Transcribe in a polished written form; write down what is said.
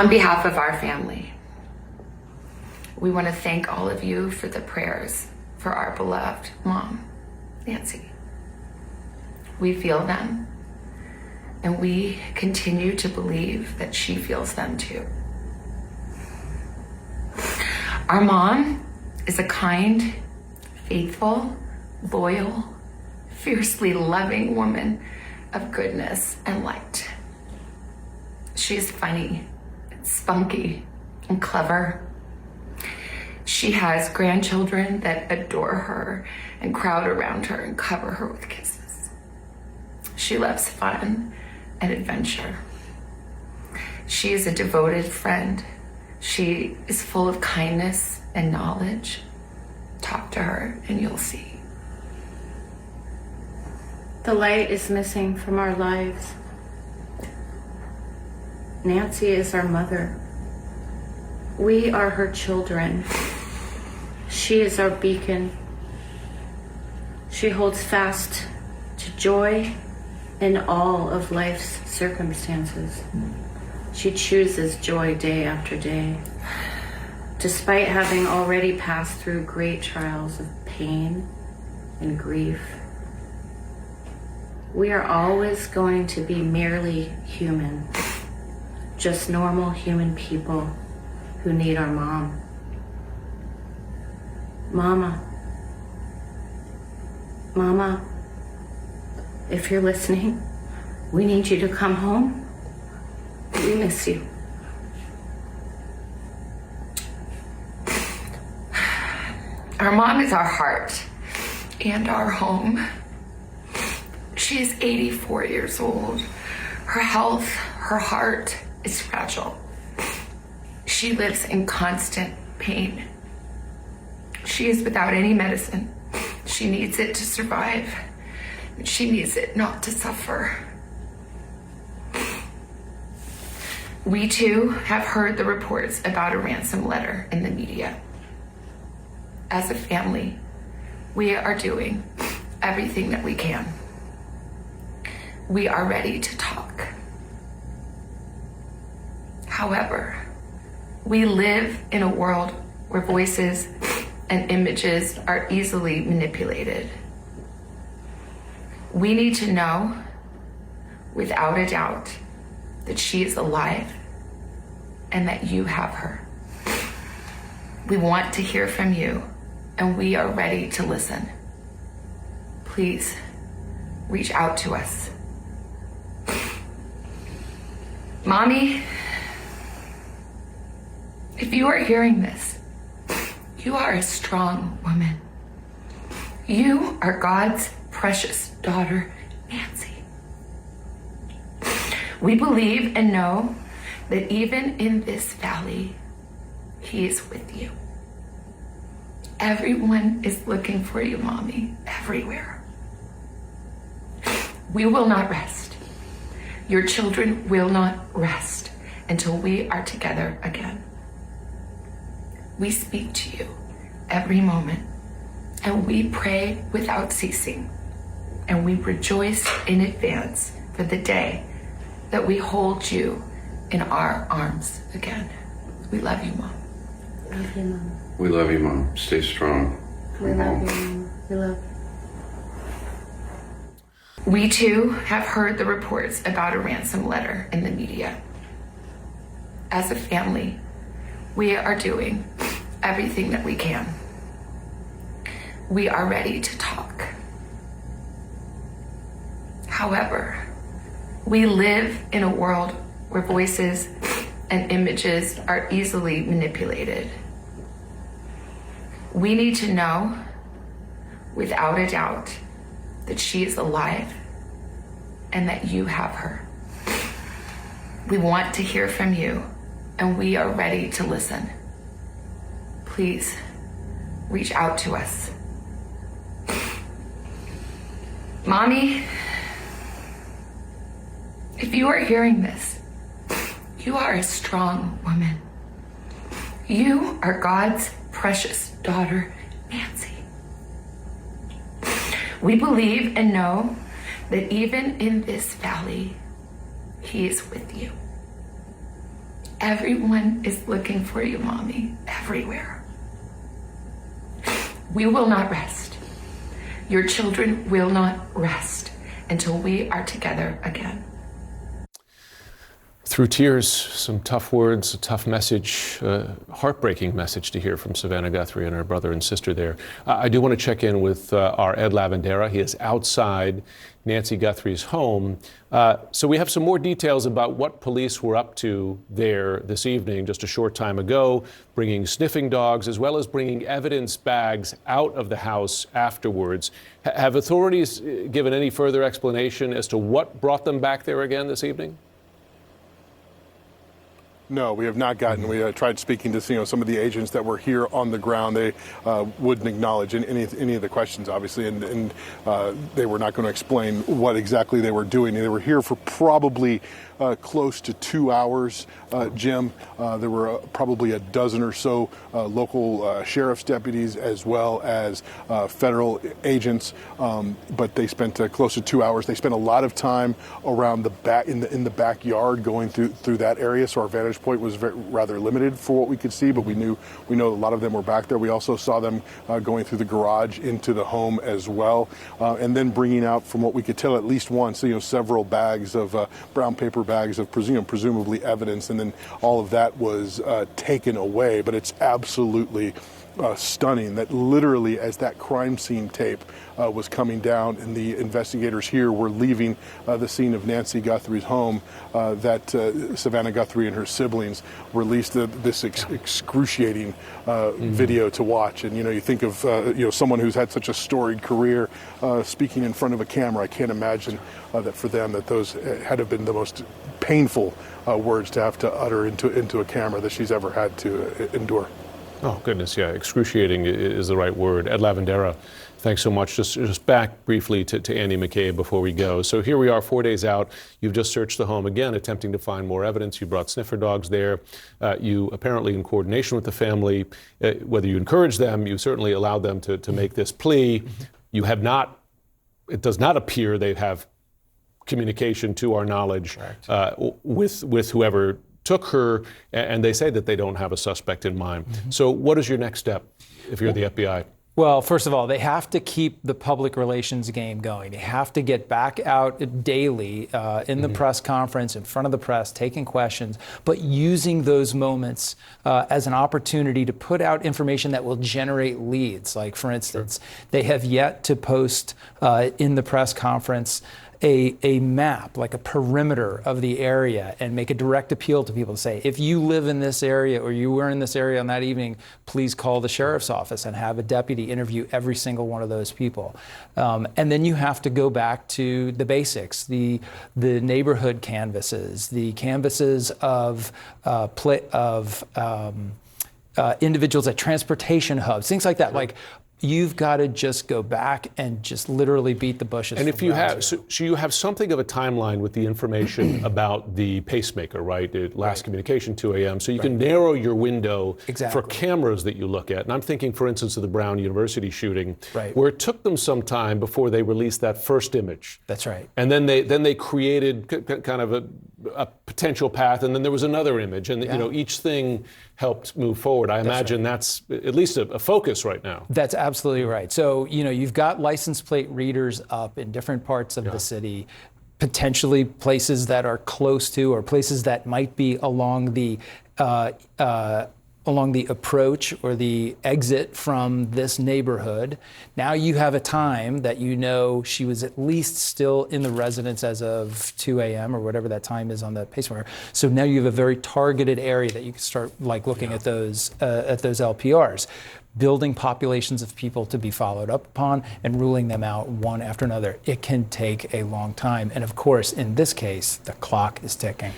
On behalf of our family, we want to thank all of you for the prayers for our beloved mom, Nancy. We feel them, and we continue to believe that she feels them too. Our mom is a kind, faithful, loyal, fiercely loving woman of goodness and light. She is funny, spunky, and clever. She has grandchildren that adore her and crowd around her and cover her with kisses. She loves fun and adventure. She is a devoted friend. She is full of kindness and knowledge. Talk to her and you'll see. The light is missing from our lives. Nancy is our mother. We are her children. She is our beacon. She holds fast to joy in all of life's circumstances. She chooses joy day after day, despite having already passed through great trials of pain and grief. We are always going to be merely human, just normal human people who need our mom. Mama, if you're listening, we need you to come home. We miss you. Our mom is our heart and our home. She is 84 years old. Her health, her heart is fragile. She lives in constant pain. She is without any medicine. She needs it to survive. She needs it not to suffer. We too have heard the reports about a ransom letter in the media. As a family, we are doing everything that we can. We are ready to talk. However, we live in a world where voices and images are easily manipulated. We need to know, without a doubt, that she is alive and that you have her. We want to hear from you, and we are ready to listen. Please reach out to us. Mommy, if you are hearing this, you are a strong woman. You are God's precious daughter, Nancy. We believe and know that even in this valley, He is with you. Everyone is looking for you, Mommy, everywhere. We will not rest. Your children will not rest until we are together again. We speak to you every moment, and we pray without ceasing, and we rejoice in advance for the day that we hold you in our arms again. We love you, Mom. Love you, Mom. We love you, Mom. Stay strong. We love you, Mom. We love you. We too have heard the reports about a ransom letter in the media. As a family, we are doing everything that we can. We are ready to talk. However, we live in a world where voices and images are easily manipulated. We need to know, without a doubt, that she is alive and that you have her. We want to hear from you, and we are ready to listen. Please reach out to us. Mommy, if you are hearing this, you are a strong woman. You are God's precious daughter, Nancy. We believe and know that even in this valley, He is with you. Everyone is looking for you, Mommy, everywhere. We will not rest. Your children will not rest until we are together again. Through tears, some tough words, a tough message, a heartbreaking message to hear from Savannah Guthrie and her brother and sister there. I do want to check in with our Ed Lavandera. He is outside Nancy Guthrie's home. So we have some more details about what police were up to there this evening, just a short time ago, bringing sniffing dogs as well as bringing evidence bags out of the house afterwards. Have authorities given any further explanation as to what brought them back there again this evening? No, we have not gotten. We tried speaking to some of the agents that were here on the ground. They wouldn't acknowledge any of the questions, obviously, and they were not going to explain what exactly they were doing. They were here for probably close to 2 hours, Jim. There were probably a dozen or so local sheriff's deputies as well as federal agents, but they spent close to 2 hours. They spent a lot of time around the back in the backyard going through that area, so our vantage point was rather limited for what we could see, but we know a lot of them were back there. We also saw them going through the garage into the home as well, and then bringing out, from what we could tell, at least once, several bags of brown paper bags of presumably evidence, and then all of that was taken away. But it's absolutely stunning that literally as that crime scene tape was coming down and the investigators here were leaving the scene of Nancy Guthrie's home, that Savannah Guthrie and her siblings released this excruciating video to watch. And you think of someone who's had such a storied career speaking in front of a camera. I can't imagine that for them that those had to have been the most painful words to have to utter into a camera that she's ever had to endure. Oh, goodness, yeah. Excruciating is the right word. Ed Lavandera, thanks so much. Just back briefly to Andy McCabe before we go. So here we are 4 days out. You've just searched the home again, attempting to find more evidence. You brought sniffer dogs there. You apparently, in coordination with the family, whether you encouraged them, you certainly allowed them to make this plea. You have not, it does not appear they have communication, to our knowledge, with whoever took her, and they say that they don't have a suspect in mind. So what is your next step if you're the FBI? Well, first of all, they have to keep the public relations game going. They have to get back out daily in the press conference, in front of the press, taking questions, but using those moments as an opportunity to put out information that will generate leads. Like, for instance, they have yet to post in the press conference a map, like a perimeter of the area, and make a direct appeal to people to say, if you live in this area or you were in this area on that evening, please call the sheriff's office and have a deputy interview every single one of those people. And then you have to go back to the basics, the neighborhood canvases, the canvases of individuals at transportation hubs, things like that. Like, you've got to just go back and just literally beat the bushes. And if you have, so you have something of a timeline with the information about the pacemaker, right? Last communication, 2 a.m. So you can narrow your window for cameras that you look at. And I'm thinking, for instance, of the Brown University shooting, where it took them some time before they released that first image. That's right. And then they created kind of a potential path, and then there was another image, and each thing helped move forward. I imagine that's at least a focus right now. That's absolutely right. So, you've got license plate readers up in different parts of the city, potentially places that are close to, or places that might be along the approach or the exit from this neighborhood. Now you have a time that she was at least still in the residence as of 2 a.m. or whatever that time is on the pacemaker. So now you have a very targeted area that you can start looking at those LPRs, building populations of people to be followed up upon and ruling them out one after another. It can take a long time. And of course, in this case, the clock is ticking.